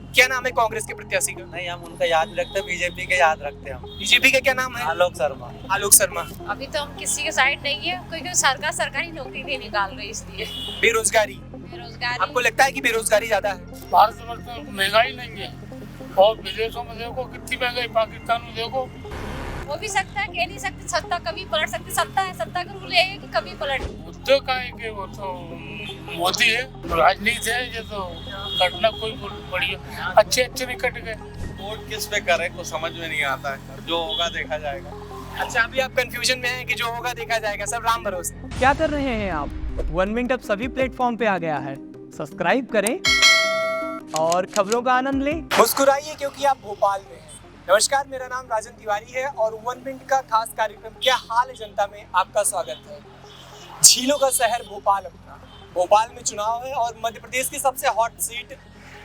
क्या नाम है कांग्रेस के प्रत्याशी का? नहीं, हम उनका याद नहीं रखते, बीजेपी के याद रखते हैं हम। बीजेपी का क्या नाम है? आलोक शर्मा। आलोक शर्मा। अभी तो हम किसी के साइड नहीं है, क्योंकि सरकार सरकारी नौकरी नहीं निकाल रही, इसलिए बेरोजगारी, बेरोजगारी। आपको लगता है कि बेरोजगारी ज्यादा है? भारत वर्ष में महंगाई नहीं है और विदेशों में देखो कितनी महंगाई, पाकिस्तान में देखो। हो भी सकता है, कह नहीं सकते, सत्ता कभी पलट सकती, सत्ता है, सत्ता का रूल है कि कभी पलट। मुद्दे का है कि वो तो मोदी है, राजनीति है, ये तो कटना कोई बढ़िया अच्छे नहीं कट गए। वोट किस पे करें कुछ समझ में नहीं आता है, जो होगा देखा जाएगा। अच्छा, अभी आप कंफ्यूजन में हैं कि जो होगा देखा जाएगा, सब राम भरोसे। क्या कर रहे हैं आप? 1 मिनट अब सभी प्लेटफॉर्म पे आ गया है। सब्सक्राइब करें और खबरों का आनंद लें। मुस्कुराइए क्योंकि आप भोपाल में हैं। नमस्कार, मेरा नाम राजन तिवारी है और 1 मिनट का खास कार्यक्रम क्या हाल है जनता में आपका स्वागत है। झीलों का शहर भोपाल अपना, भोपाल में चुनाव है और मध्य प्रदेश की सबसे हॉट सीट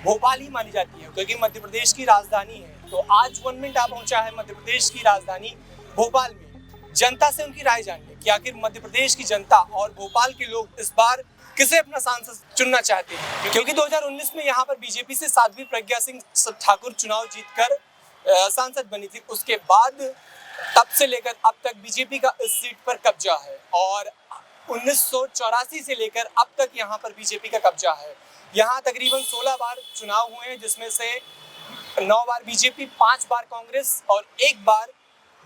भोपाल ही मानी जाती है क्योंकि मध्य प्रदेश की राजधानी है। तो आज 1 मिनट आ पहुंचा है मध्य प्रदेश की राजधानी भोपाल में जनता से उनकी राय जानने कि आखिर मध्य प्रदेश की जनता और भोपाल के लोग इस बार किसे अपना सांसद चुनना चाहते हैं, क्योंकि 2019 में यहाँ पर बीजेपी से साध्वी प्रज्ञा सिंह ठाकुर चुनाव जीतकर सांसद बनी थी। उसके बाद तब से लेकर अब तक बीजेपी का इस सीट पर कब्जा है और 1984 से लेकर अब तक यहाँ पर बीजेपी का कब्जा है। यहाँ तकरीबन 16 बार चुनाव हुए हैं, जिसमें से 9 बार बीजेपी, 5 बार कांग्रेस और 1 बार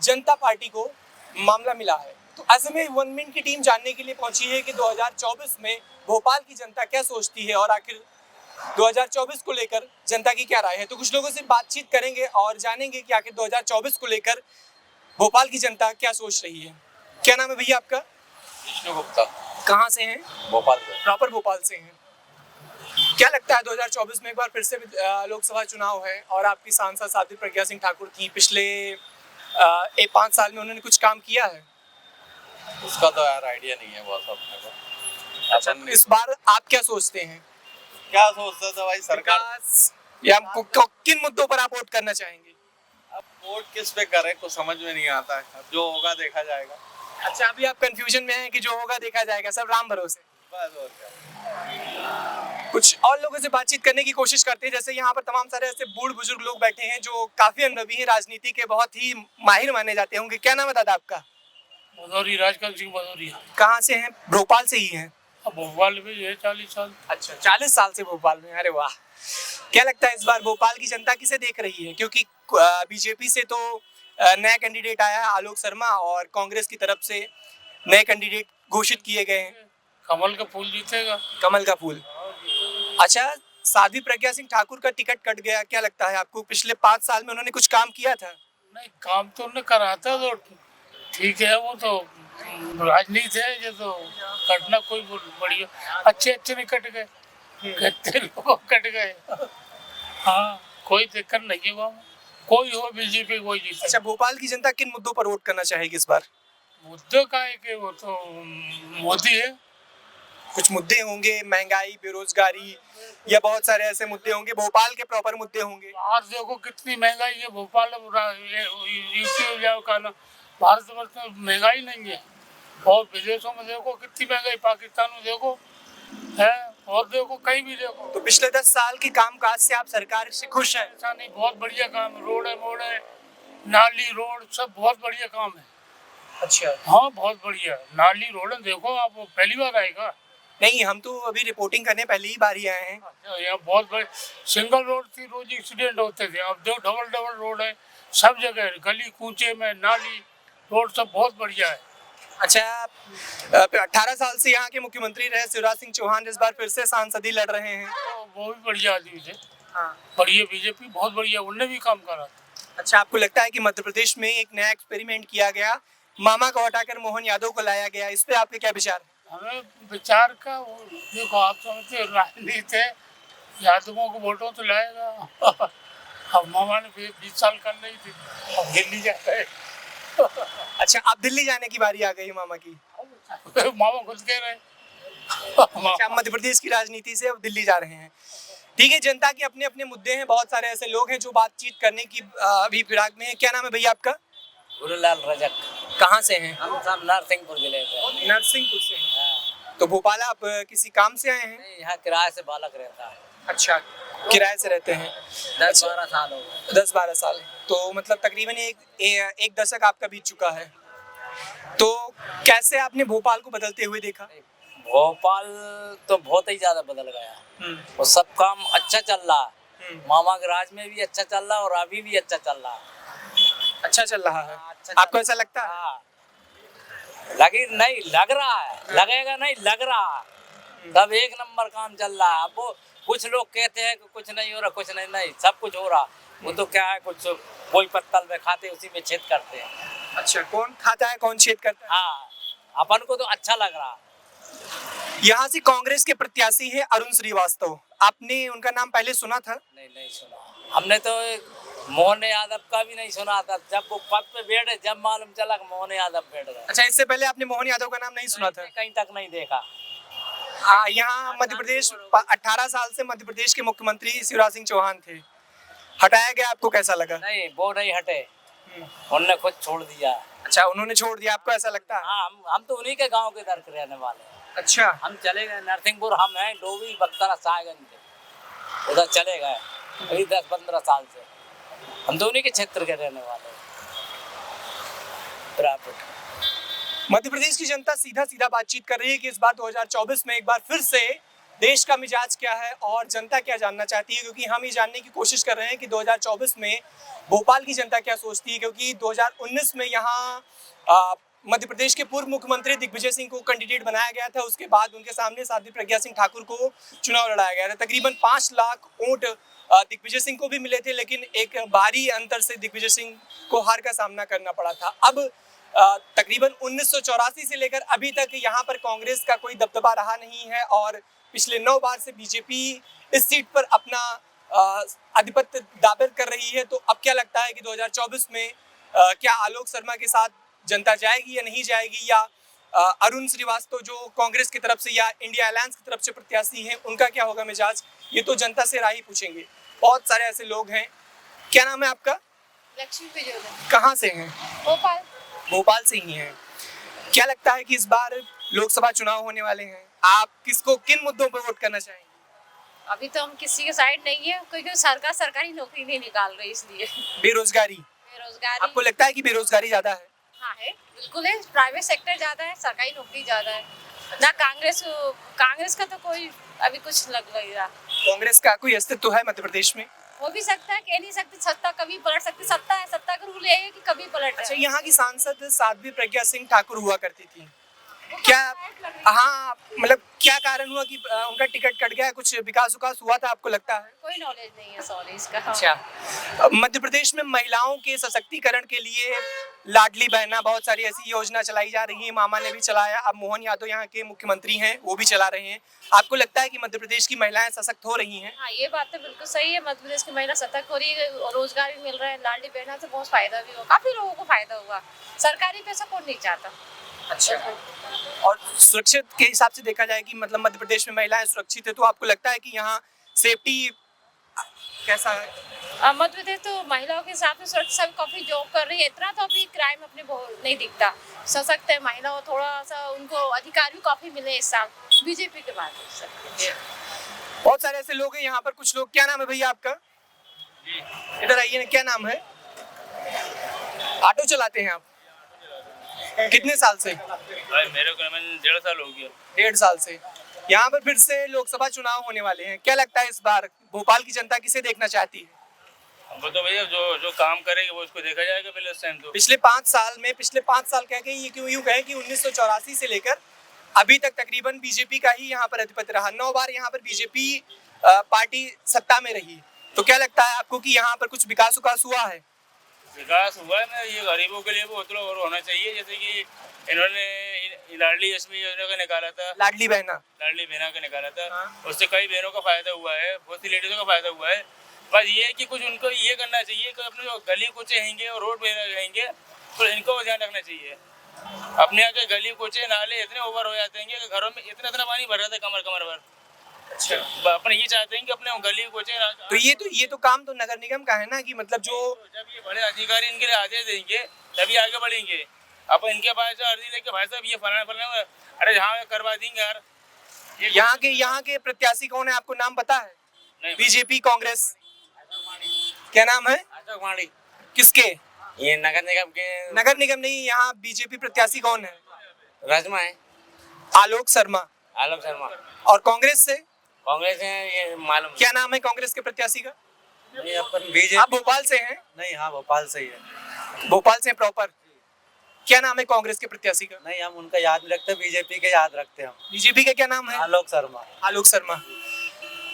जनता पार्टी को मामला मिला है। तो ऐसे में 1 मिनट की टीम जानने के लिए पहुंची है कि 2024 में भोपाल की जनता क्या सोचती है और आखिर 2024 को लेकर जनता की क्या राय है। तो कुछ लोगों से बातचीत करेंगे और जानेंगे कि आखिर 2024 को लेकर भोपाल की जनता क्या सोच रही है। क्या नाम है भैया आपका? विष्णु गुप्ता। कहाँ से हैं? भोपाल से। प्रॉपर भोपाल से हैं। क्या लगता है 2024 में एक बार फिर से लोकसभा चुनाव है और आपकी सांसद साध्वी प्रज्ञा सिंह ठाकुर थी, पिछले 5 साल में उन्होंने कुछ काम किया है? उसका तो यार आइडिया नहीं है बहुत अपने को। अच्छा, तो इस बार आप क्या सोचते हैं? क्या सोचता था भाई सरकार? विकास या किन मुद्दों पर आप वोट करना चाहेंगे? अब वोट किस पे करें कुछ समझ में नहीं आता है, जो होगा देखा जाएगा। अच्छा, अभी आप कंफ्यूजन में हैं कि जो होगा देखा जाएगा, सब राम भरोसे। बस और क्या। कुछ और लोगों से बातचीत करने की कोशिश करते हैं। जैसे यहाँ पर तमाम सारे ऐसे बूढ़ बुजुर्ग लोग बैठे हैं जो काफी अनुभवी हैं, राजनीति के बहुत ही माहिर माने जाते होंगे। क्या नाम है दादा आपका? भदौरी, राजकांत सिंह भदौरिया। कहाँ से हैं? भोपाल से ही हैं? अब भोपाल में ये 40 साल। अच्छा, 40 साल से भोपाल में। अरे वाह। क्या लगता है इस बार भोपाल की जनता किसे देख रही है? क्योंकि बीजेपी से तो नया कैंडिडेट आया है आलोक शर्मा और कांग्रेस की तरफ से नए कैंडिडेट घोषित किए गए हैं। कमल का फूल जीतेगा। कमल का फूल। अच्छा, साध्वी प्रज्ञा सिंह ठाकुर का टिकट कट गया, क्या लगता है आपको? पिछले 5 साल में उन्होंने कुछ काम किया था? नहीं, काम तो उन्होंने करा था, तो ठीक है, वो तो राजनीति है, ये तो कटना कोई बढ़िया अच्छे नहीं कट गए, कितने लोग कट गए। हाँ, कोई दिक्कत नहीं है वहाँ, कोई हो बीजेपी कोई जीते। अच्छा, भोपाल की जनता किन मुद्दों पर वोट करना चाहेगी इस बार? मुद्दे का है कि वो तो मोदी है। कुछ मुद्दे होंगे, महंगाई, बेरोजगारी या बहुत सारे ऐसे मुद्दे होंगे, भोपाल के प्रॉपर मुद्दे होंगे। आज देखो कितनी महंगाई है, भोपाल यूपी का ना, भारत वर्ष में महंगाई नहीं है और विदेशों में देखो कितनी महंगाई, पाकिस्तान में देखो है और देखो कहीं भी देखो। तो पिछले 10 साल के कामकाज से आप सरकार से खुश हैं? ऐसा नहीं, बहुत बढ़िया काम है, रोड है, मोड़ है, नाली रोड सब बहुत बढ़िया काम है। अच्छा। हाँ, बहुत बढ़िया नाली रोड है, देखो आप पहली बार आएगा। नहीं, हम तो अभी रिपोर्टिंग करने पहली ही बार ही आए हैं। यहाँ बहुत बड़े सिंगल रोड थी, रोज एक्सीडेंट होते थे, अब जो डबल रोड है, सब जगह गली कूचे में नाली रोड सब बहुत बढ़िया है। अच्छा, 18 साल से यहाँ के मुख्यमंत्री रहे शिवराज सिंह चौहान, इस बार फिर से सांसदी लड़ रहे हैं। तो वो भी बढ़िया आदमी थे। हाँ। बढ़िया, बीजेपी बहुत बढ़िया, उनने भी काम करा था। अच्छा, आपको लगता है कि मध्य प्रदेश में एक नया एक्सपेरिमेंट किया गया, मामा को हटाकर मोहन यादव को लाया गया, इस पे आपके क्या विचार है? हमें विचार का देखो, आप समझते राजनीति है, यादवों को वोटों तो लाएगा। अब मामा ने 20 साल कर नहीं थी, अब दिल्ली जा रहे। अच्छा, अब दिल्ली जाने की बारी आ गई मामा की। मामा खुद कह रहे। अच्छा, मध्य प्रदेश की राजनीति से अब दिल्ली जा रहे हैं। ठीक है, जनता के अपने अपने मुद्दे हैं, बहुत सारे ऐसे लोग हैं जो बातचीत करने की अभी फिराक में है। क्या नाम है भैया आपका? गुरुलाल रजक। कहाँ से हैं? हम सब नरसिंहपुर जिले से। नरसिंहपुर से हैं। तो भोपाल आप किसी काम से आए हैं? यहाँ किराए से बालक रहता है। अच्छा, किराए से रहते हैं? 10-12 साल हो गए। 10-12 साल, तो मतलब तकरीबन एक दशक आपका बीत चुका है। तो कैसे आपने भोपाल को बदलते हुए देखा? भोपाल तो बहुत ही ज्यादा बदल गया और सब काम अच्छा चल रहा है। मामा के राज में भी अच्छा चल रहा है और अभी भी अच्छा चल रहा है। अच्छा चल रहा है, अच्छा चल आपको ऐसा लगता है? हाँ, लगी नहीं लग रहा है, लगेगा नहीं लग रहा है। सब एक नंबर काम चल रहा है। अब वो कुछ लोग कहते हैं कि कुछ नहीं हो रहा, कुछ नहीं, सब कुछ हो रहा। वो तो क्या है, कुछ कोई पत्तल में खाते उसी में छेद करते हैं। अच्छा, कौन खाता है कौन छेद करता है? हाँ, अपन को तो अच्छा लग रहा। यहाँ से कांग्रेस के प्रत्याशी है अरुण श्रीवास्तव, आपने उनका नाम पहले सुना था? नहीं सुना हमने तो। मोहन यादव का भी नहीं सुना था। जब वो पद पे बैठे जब मालूम चला कि मोहन यादव बैठ गए। अच्छा, इससे पहले आपने मोहन यादव का नाम नहीं सुना था? कहीं तक नहीं देखा। यहाँ मध्य प्रदेश 18 साल से मध्य प्रदेश के मुख्यमंत्री शिवराज सिंह चौहान थे, हटाया गया, आपको कैसा लगा? नहीं, वो नहीं हटे, उन्होंने खुद छोड़ दिया। अच्छा, उन्होंने छोड़ दिया, आपको ऐसा लगता है? हाँ, हम तो उन्हीं के गांव के दर के रहने वाले हैं। अच्छा, हम चले गए नरसिंहपुर, हम हैं डोभी बख्तरा साहेबगंज के, उधर चले गए अभी 10-15 साल से। हम तो उन्हीं के क्षेत्र के रहने वाले हैं। मध्य प्रदेश की जनता सीधा सीधा बातचीत कर रही है कि इस बार 2024 में एक बार फिर से देश का मिजाज क्या है और जनता क्या जानना चाहती है, क्योंकि हम ये जानने की कोशिश कर रहे हैं कि 2024 में भोपाल की जनता क्या सोचती है, क्योंकि 2019 में यहाँ मध्य प्रदेश के पूर्व मुख्यमंत्री दिग्विजय सिंह को कैंडिडेट बनाया गया था। उसके बाद उनके सामने साध्वी प्रज्ञा सिंह ठाकुर को चुनाव लड़ाया गया था। तकरीबन 5 लाख वोट दिग्विजय सिंह को भी मिले थे, लेकिन एक भारी अंतर से दिग्विजय सिंह को हार का सामना करना पड़ा था। अब तकरीबन 1984 से लेकर अभी तक यहाँ पर कांग्रेस का कोई दबदबा रहा नहीं है और पिछले 9 बार से बीजेपी इस सीट पर अपना आधिपत्य दाबित कर रही है। तो अब क्या लगता है कि 2024 में क्या आलोक शर्मा के साथ जनता जाएगी या नहीं जाएगी, या अरुण श्रीवास्तव जो कांग्रेस की तरफ से या इंडिया अलायंस की तरफ से प्रत्याशी हैं, उनका क्या होगा मिजाज? ये तो जनता से राय ही पूछेंगे। बहुत सारे ऐसे लोग हैं। क्या नाम है आपका? लक्ष्मी पिजोला। कहाँ से हैं? भोपाल। भोपाल से ही हैं। क्या लगता है कि इस बार लोकसभा चुनाव होने वाले हैं, आप किन मुद्दों पर वोट करना चाहेंगे? अभी तो हम किसी के साइड नहीं है, क्योंकि सरकार सरकारी नौकरी नहीं निकाल रही, इसलिए। बेरोजगारी आपको लगता है कि बेरोजगारी ज्यादा है? हाँ है, बिल्कुल है। प्राइवेट सेक्टर ज्यादा है, सरकारी नौकरी ज्यादा है ना। कांग्रेस का तो कोई अभी कुछ लग नहीं रहा। कांग्रेस का कोई अस्तित्व है मध्य प्रदेश में? हो भी सकता है, कह नहीं सकते, सत्ता कभी पलट सकती। सत्ता है, सत्ता का रूल ये है कि कभी पलट अच्छा, जाए। यहाँ की सांसद साध्वी प्रज्ञा सिंह ठाकुर हुआ करती थी, क्या हाँ मतलब क्या कारण हुआ कि उनका टिकट कट गया? कुछ विकास हुआ था, आपको लगता है? कोई नॉलेज नहीं है, सॉरी इसका। अच्छा, मध्य प्रदेश में महिलाओं के सशक्तिकरण के लिए लाडली बहना, बहुत सारी ऐसी योजना चलाई जा रही है। मामा ने भी चलाया, अब मोहन यादव यहाँ के मुख्यमंत्री हैं, वो भी चला रहे हैं। आपको लगता है कि मध्य प्रदेश की महिलाएं सशक्त हो रही हैं? हाँ, ये बात तो बिल्कुल सही है। मध्य प्रदेश की महिला सतर्क हो रही है, रोजगार भी मिल रहा है। लाडली बहना से बहुत फायदा भी हुआ, काफी लोगों को फायदा हुआ। सरकारी पैसा कौन नहीं चाहता। अच्छा, और सुरक्षित के हिसाब से देखा जाए कि मतलब मध्य प्रदेश में महिलाएं सुरक्षित है, तो आपको लगता है कि यहाँ सेफ्टी कैसा है? मध्य प्रदेश तो महिलाओं के हिसाब से सुरक्षित, सब काफी जॉब कर रही है। इतना तो अभी क्राइम अपने नहीं दिखता। सशक्त है महिला, थोड़ा सा उनको अधिकार भी काफी मिले इस साल बीजेपी के बाद। बहुत सारे ऐसे लोग हैं यहाँ पर। कुछ लोग, क्या नाम है भैया आपका? इधर आइए ना, क्या नाम है? ऑटो चलाते हैं आप? कितने साल से? मेरे को 1.5 साल हो गया। 1.5 साल से। यहाँ पर फिर से लोकसभा चुनाव होने वाले हैं, क्या लगता है इस बार भोपाल की जनता किसे देखना चाहती है? हमको तो भैया जो काम करेगी वो उसको देखा जाएगा पहले इस टाइम तो। पिछले 5 साल कह के ये क्यों यूं कहें कि 1984 से लेकर अभी तक तकरीबन बीजेपी का ही यहाँ पर आधिपत्य रहा। 9 बार यहाँ पर बीजेपी पार्टी सत्ता में रही। तो क्या लगता है आपको कि यहाँ पर कुछ विकास हुआ है? विकास हुआ है ना, ये गरीबों के लिए वो मतलब और होना चाहिए। जैसे कि इन्होंने लाडली लक्ष्मी योजना का निकाला था, लाडली बहना का निकाला था। उससे कई बहनों का फायदा हुआ है, बहुत सी लेडीजों का फायदा हुआ है। बस ये है कि कुछ उनको ये करना चाहिए कि अपने जो गली कूचे रहेंगे और रोड पे रहेंगे तो इनको ध्यान रखना चाहिए। अपने यहाँ के गली कूचे नाले इतने ओवर हो जाते हैं कि घरों में इतना पानी भर रहा था कमर भर। अच्छा, अपने ये चाहते हैं कि अपने गली कूचे। तो ये तो काम तो नगर निगम का है ना, कि मतलब जो जब ये बड़े अधिकारी इनके लिए आदेश देंगे तभी आगे बढ़ेंगे। अब इनके पास जो अर्जी लेके भाई साहब ये फलाना, अरे यहाँ करवा देंगे यार। यहाँ के प्रत्याशी कौन है, आपको नाम पता है? नहीं। बीजेपी कांग्रेस? क्या नाम है? अशोक माड़ी, किसके? ये नगर निगम के नगर निगम नहीं, यहाँ बीजेपी प्रत्याशी कौन है? राजमा है, आलोक शर्मा। आलोक शर्मा। और कांग्रेस से कांग्रेस है, ये मालूम क्या नाम है कांग्रेस के प्रत्याशी का? नहीं। अपन बीजेपी आप भोपाल से हैं? नहीं, हाँ भोपाल से ही है। भोपाल से प्रॉपर। क्या नाम है कांग्रेस के प्रत्याशी का? नहीं, हम उनका याद नहीं रखते, बीजेपी के याद रखते हैं हम। बीजेपी का क्या नाम है? आलोक शर्मा। आलोक शर्मा।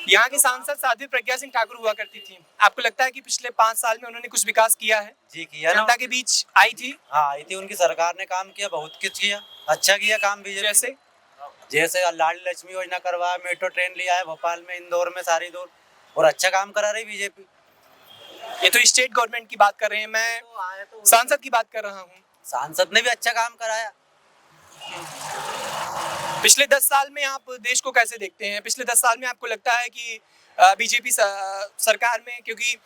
यहाँ की सांसद साध्वी प्रज्ञा सिंह ठाकुर हुआ करती थी। आपको लगता है कि पिछले 5 साल में उन्होंने कुछ विकास किया है? जी किया ना, जनता के बीच आई थी? हाँ आई थी, उनकी सरकार ने काम किया, बहुत कुछ किया, अच्छा किया काम बीजेपी। जैसे जैसे लाडली लक्ष्मी योजना करवाया, मेट्रो ट्रेन लिया है भोपाल में, इंदौर में, सारी दूर, और अच्छा काम करा रही बीजेपी। ये तो स्टेट गवर्नमेंट की बात कर रहे हैं, मैं सांसद की बात कर रहा हूँ। सांसद ने भी अच्छा काम कराया। पिछले 10 साल में आप देश को कैसे देखते हैं? पिछले 10 साल में आपको लगता है कि बीजेपी सरकार में, क्योंकि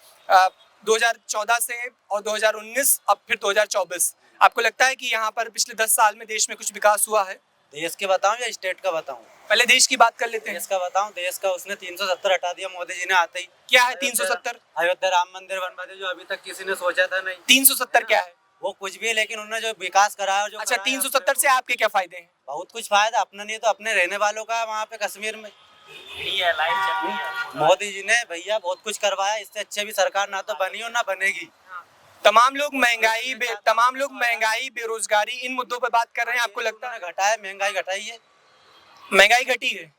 2014 से और 2019 अब फिर 2024, आपको लगता है कि यहाँ पर पिछले 10 साल में देश में कुछ विकास हुआ है? देश के बताऊं या स्टेट का बताऊं? पहले देश की बात कर लेते हैं। देश का बताऊं। देश का उसने 370 हटा दिया मोदी जी ने आते ही। क्या है 370? अयोध्या राम मंदिर बनवा दिया, जो अभी तक किसी ने सोचा था नहीं। 370 क्या है? वो कुछ भी है, लेकिन उन्होंने जो विकास कराया, जो अच्छा, कराया, 370 से आपके क्या फायदे हैं? बहुत कुछ फायदा। अपना नहीं तो अपने रहने वालों का वहाँ पे कश्मीर में। मोदी जी ने भैया बहुत कुछ करवाया, इससे अच्छे भी सरकार ना तो बनी और ना बनेगी। तमाम लोग महंगाई, बेरोजगारी, इन मुद्दों पर बात कर रहे हैं। आपको लगता है घटा है, महंगाई घटाई है? महंगाई घटी है?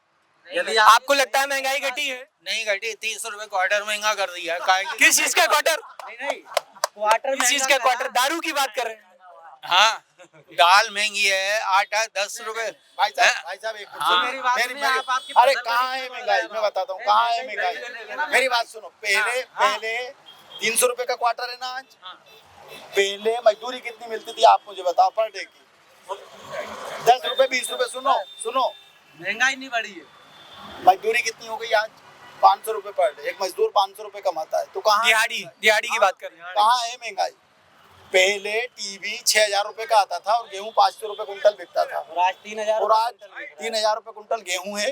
यदि आपको लगता है महंगाई घटी है? नहीं घटी, 300 रुपए क्वार्टर महंगा कर दिया है। किस चीज का क्वार्टर? नहीं, क्वार्टर किस चीज का क्वार्टर? दारू की बात कर रहे हैं? हाँ, दाल महंगी है, आटा 10 रुपए। भाई साहब एक हाँ। मेरी बात मेरी- सुनिए, मेरी- आप आपकी अरे फसल कहाँ है महंगाई? मैं बताता हूँ कहाँ है महंगाई। मेरी बात सुनो, पहले 300 रुपए का क्वार्टर है ना आज। पहले मजदूरी कितनी मिलती थी आप मुझे बताओ पर डे की? 10 रुपए 20 रुपए। सुनो महंगाई नहीं बढ़ी है। मजदूरी कितनी हो गई आज? 500 रुपए पर डे। एक मजदूर 500 रुपए कमाता है, तो कहाँ दिहाड़ी की बात कर रहे हैं। कहाँ है महंगाई? पहले टीवी 6000 रुपए का आता था और गेहूं 500 रुपए कुंटल बिकता था, और आज 3000 और आज 3000 रुपए कुंटल गेहूं है।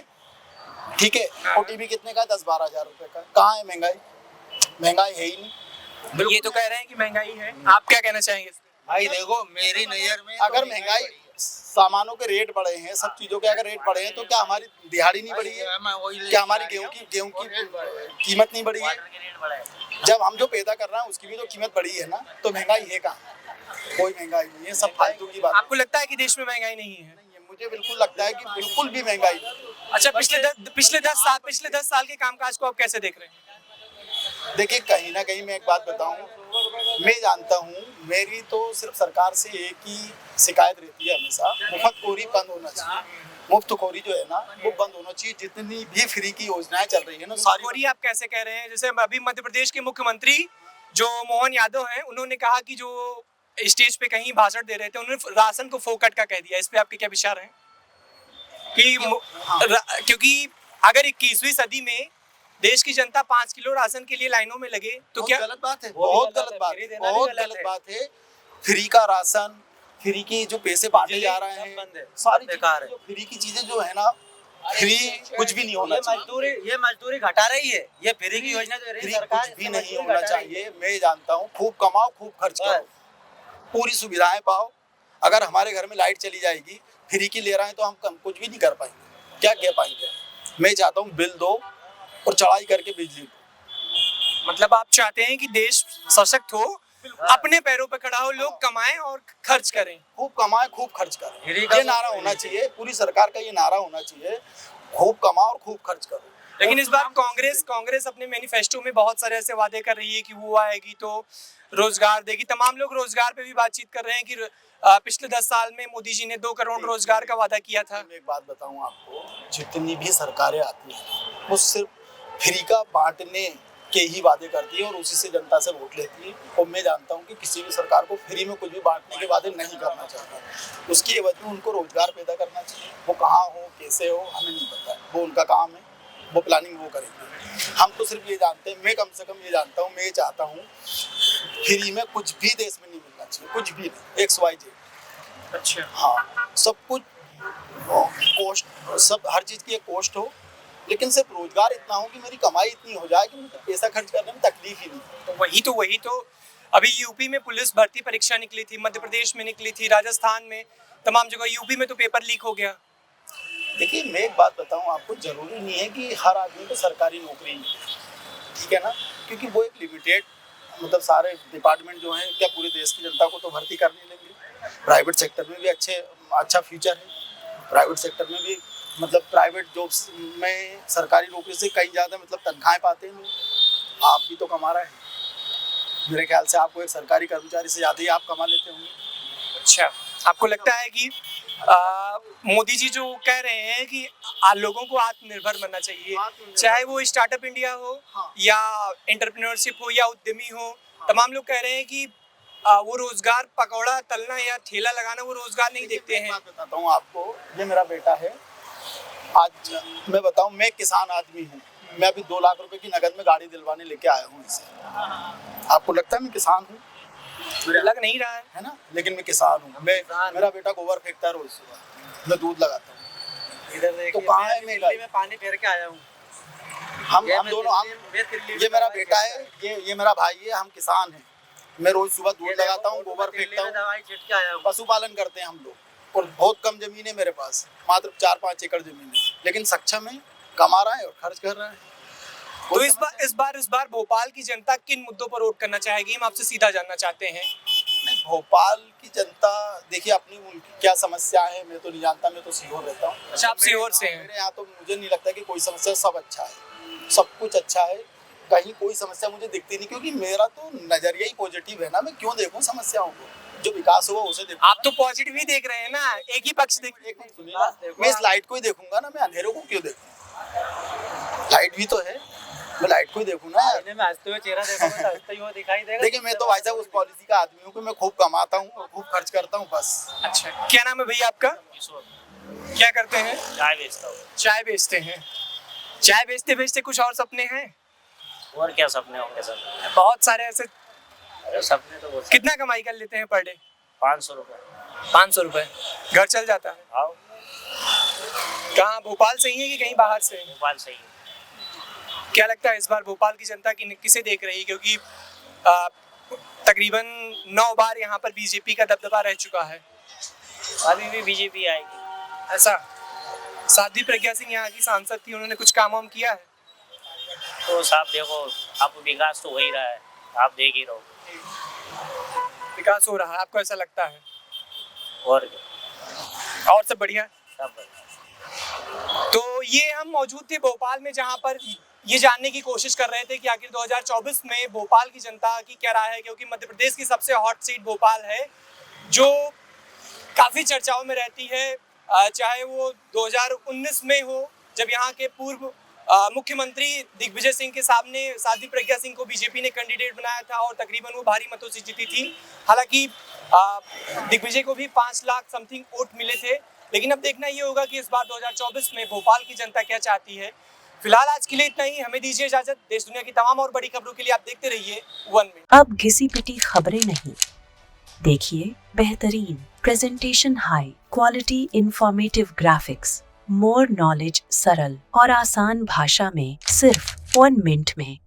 ठीक है, और टीवी कितने का? 10-12 हजार रुपए का। कहाँ है महंगाई? महंगाई है ही नहीं। ये तो कह रहे हैं कि महंगाई है, आप क्या कहना चाहेंगे इस पे? भाई देखो, मेरी नजर में अगर महंगाई, सामानों के रेट बढ़े हैं, सब चीजों के अगर रेट बढ़े हैं, तो क्या हमारी दिहाड़ी नहीं बढ़ी है? क्या हमारी गेहूं की कीमत नहीं बढ़ी है? जब हम जो पैदा कर रहे हैं उसकी भी तो कीमत बढ़ी है ना, तो महंगाई है कहाँ? कोई महंगाई नहीं है, सब फालतू की बात आपको लगता है कि देश में महंगाई नहीं है? नहीं है। मुझे बिल्कुल लगता है कि बिल्कुल भी महंगाई नहीं। अच्छा, पिछले 10 साल के कामकाज को आप कैसे देख रहे हैं? देखिए, कहीं ना कहीं मैं एक बात बताऊं, मैं जानता हूं, मेरी तो सिर्फ सरकार से एक ही शिकायत रहती है हमेशा, मुफ्तखोरी बंद होना चाहिए। मुफ्तखोरी जो है ना, वो बंद होना चाहिए। जितनी भी फ्री की योजनाएं चल रही है ना, सारी मुफ्तखोरी आप कैसे कह रहे हैं? जैसे अभी मध्य प्रदेश के मुख्यमंत्री जो मोहन यादव हैं, उन्होंने कहा कि जो स्टेज पे कहीं भाषण दे रहे थे, उन्होंने राशन को फोकट का कह दिया। इस पे आपके क्या विचार हैं? क्योंकि अगर 21वीं सदी में देश की जनता 5 किलो राशन के लिए लाइनों में लगे तो क्या? गलत बात है, बहुत गलत बात है, बहुत गलत बात है। फ्री का राशन, फ्री के जो पैसे बांटे जा रहे हैं, सारी बेकार है। जो फ्री की चीजें जो है ना, फ्री कुछ भी नहीं होना चाहिए। ये मजदूरी घटा रही है, ये फ्री की योजना जो फ्री कुछ भी नहीं होना चाहिए। मैं जानता हूँ, खूब कमाओ, खूब खर्च करो, पूरी सुविधाएं पाओ। अगर हमारे घर में लाइट चली जाएगी, फ्री की ले रहे हैं, तो हम कुछ भी नहीं कर पाएंगे। क्या कह पाएंगे? मैं चाहता हूँ बिल दो और चढ़ाई करके बिजली दो। मतलब आप चाहते हैं कि देश सशक्त हो, अपने पैरों पर खड़ा हो, लोग कमाएं और खर्च करें। खूब कमाए, खूब खर्च करें, ये नारा होना चाहिए। पूरी सरकार का ये नारा होना चाहिए, खूब कमाओ और खूब खर्च करो। लेकिन इस बार कांग्रेस अपने मैनिफेस्टो में बहुत सारे ऐसे वादे कर रही है कि वो आएगी तो रोजगार देगी। तमाम लोग रोजगार पे भी बातचीत कर रहे हैं कि पिछले 10 साल में मोदी जी ने 2 करोड़ रोजगार का वादा किया था। मैं एक बात बताऊं आपको, जितनी भी सरकारें आती हैं, वो सिर्फ फ्री का बांटने के ही वादे करती है और उसी से जनता से वोट लेती है। और मैं जानता हूं कि किसी भी सरकार को फ्री में कुछ भी बांटने के वादे नहीं करना चाहिए। उसकी एवज में उनको रोजगार पैदा करना चाहिए। वो कहाँ हो, कैसे हो, हमें नहीं पता है, वो उनका काम है, वो प्लानिंग वो करेंगे। हम तो सिर्फ ये जानते हैं, मैं कम से कम ये जानता हूँ, मैं चाहता हूँ फ्री में कुछ भी देश में नहीं मिलना चाहिए, कुछ भी नहीं, XYZ। अच्छा, हाँ, सब कुछ कॉस्ट, सब हर चीज़ की एक कॉस्ट हो, लेकिन सिर्फ रोजगार इतना हो कि मेरी कमाई इतनी हो जाए कि मुझे पैसा खर्च करने में तकलीफ ही नहीं। तो वही तो अभी यूपी में पुलिस भर्ती परीक्षा निकली थी, मध्य प्रदेश में निकली थी, राजस्थान में, तमाम जगह। यूपी में तो पेपर लीक हो गया। देखिए मैं एक बात बताऊं आपको, जरूरी नहीं है कि हर आदमी को सरकारी नौकरी मिले, ठीक है ना, क्योंकि वो एक लिमिटेड मतलब सारे डिपार्टमेंट जो हैं क्या पूरे देश की जनता को तो भर्ती कर नहीं लेंगे। प्राइवेट सेक्टर में भी अच्छा फ्यूचर है। प्राइवेट सेक्टर में भी मतलब प्राइवेट जॉब्स में सरकारी नौकरी से कई ज़्यादा मतलब तनख्वाहें पाते हैं लोग। आप भी तो कमा रहे हैं, मेरे ख्याल से आपको एक सरकारी कर्मचारी से ज़्यादा ही आप कमा लेते होंगे। अच्छा, आपको लगता है कि मोदी जी जो कह रहे हैं कि लोगों को आत्मनिर्भर बनना चाहिए, चाहे वो स्टार्टअप इंडिया हो या एंटरप्रेन्योरशिप हो या उद्यमी हो, तमाम लोग कह रहे हैं कि वो रोजगार पकौड़ा तलना या ठेला लगाना वो रोजगार नहीं देखते हैं। बात बताता हूँ आपको, ये मेरा बेटा है। आज मैं बताऊँ, मैं किसान आदमी हूँ, मैं अभी 2 लाख रुपए की नगद में गाड़ी दिलवाने लेके आया हूँ इसे। आपको लगता है मैं किसान हूँ? लग नहीं रहा है ना, लेकिन मैं किसान हूँ। मेरा बेटा गोबर फेंकता है रोज सुबह, मैं दूध लगाता हूँ। इधर देखिए, तो कहाँ है दिल्ली में पानी फेर के आया हूँ। हम दोनों, ये मेरा बेटा है, ये मेरा भाई है, हम किसान हैं। मैं रोज सुबह दूध लगाता हूँ, गोबर फेंकता हूँ, दवाई छिट के आया हूँ। पशुपालन करते हैं हम लोग, और बहुत कम जमीन है मेरे पास, मात्र 4-5 एकड़ जमीन है, लेकिन सक्षम है, कमा रहा है और खर्च कर रहा है। तो इस बार भोपाल की जनता किन मुद्दों पर वोट करना चाहेगी, हम आपसे सीधा जानना चाहते हैं। नहीं, भोपाल की जनता देखिए अपनी मुल्क की क्या समस्या है मैं तो नहीं जानता, मैं तो सीहोर रहता हूँ। अच्छा, आप सीहोर से हैं? मेरे यहाँ तो मुझे नहीं लगता कि कोई समस्या, सब अच्छा है, सब कुछ अच्छा है, कहीं कोई समस्या मुझे दिखती नहीं, क्योंकि मेरा तो नजरिया ही पॉजिटिव है ना। मैं क्यों देखूं समस्याओं को, जो विकास हुआ उसे देखूं। आप तो पॉजिटिव ही देख रहे हैं ना, एक ही पक्ष देख। एक मिनट सुनिए, मैं इस लाइट को ही देखूंगा ना, मैं अंधेरों को क्यों देखूं? लाइट भी तो है, मैं लाइट को ही देखूं ना। में हंसते हुए चेहरा देखोगे तो हंसते ही वो दिखाई देगा। देखिए मैं तो भाई साहब उस पॉलिसी का आदमी हूँ कि मैं खूब कमाता हूँ और खूब खर्च करता हूँ, बस। अच्छा, क्या नाम है भैया आपका? क्या करते हैं? चाय बेचता हूँ। चाय बेचते हैं। चाय बेचते बेचते कुछ और सपने हैं? और क्या सपने होंगे सर? बहुत सारे ऐसे। सपने तो बहुत। कितना कमाई कर लेते हैं पर डे? 500 रुपए। 500 रुपए घर चल जाता है? आओ। कहाँ, भोपाल से ही है कि कहीं बाहर से? भोपाल से ही। क्या लगता है इस बार भोपाल की जनता की किसे देख रही है, क्योंकि तकरीबन 9 बार यहाँ पर बीजेपी का दबदबा रह चुका है। अभी भी बीजेपी आएगी। ऐसा? साध्वी प्रज्ञा सिंह यहाँ की सांसद थी, उन्होंने कुछ काम वाम किया है? तो साहब देखो, अब विकास तो हो ही रहा है, आप देख ही रहो। विकास हो रहा है, आपको ऐसा लगता है? और क्या? और सब बढ़िया? सब बढ़िया। तो ये हम मौजूद थे भोपाल में, जहाँ पर ये जानने की कोशिश कर रहे थे कि आखिर 2024 में भोपाल की जनता की क्या राय है, क्योंकि मध्य प्रदेश की सबसे हॉट सीट भोपाल है, जो काफ़ी चर्चाओं में रहती है। चाहे वो 2019 में हो, जब यहाँ के पूर्व मुख्यमंत्री दिग्विजय सिंह के सामने साध्वी प्रज्ञा सिंह को बीजेपी ने कैंडिडेट बनाया था और तकरीबन वो भारी मतों से जीती थी। हालांकि दिग्विजय को भी 5 लाख समथिंग वोट मिले थे, लेकिन अब देखना ये होगा कि इस बार 2024 में भोपाल की जनता क्या चाहती है। फिलहाल आज के लिए इतना ही, हमें दीजिए इजाजत। देश दुनिया की तमाम और बड़ी खबरों के लिए आप देखते रहिए 1 मिनट। अब घिसी पिटी खबरें नहीं, देखिए बेहतरीन presentation, high quality informative graphics, more knowledge, सरल और आसान भाषा में सिर्फ 1 मिनट में।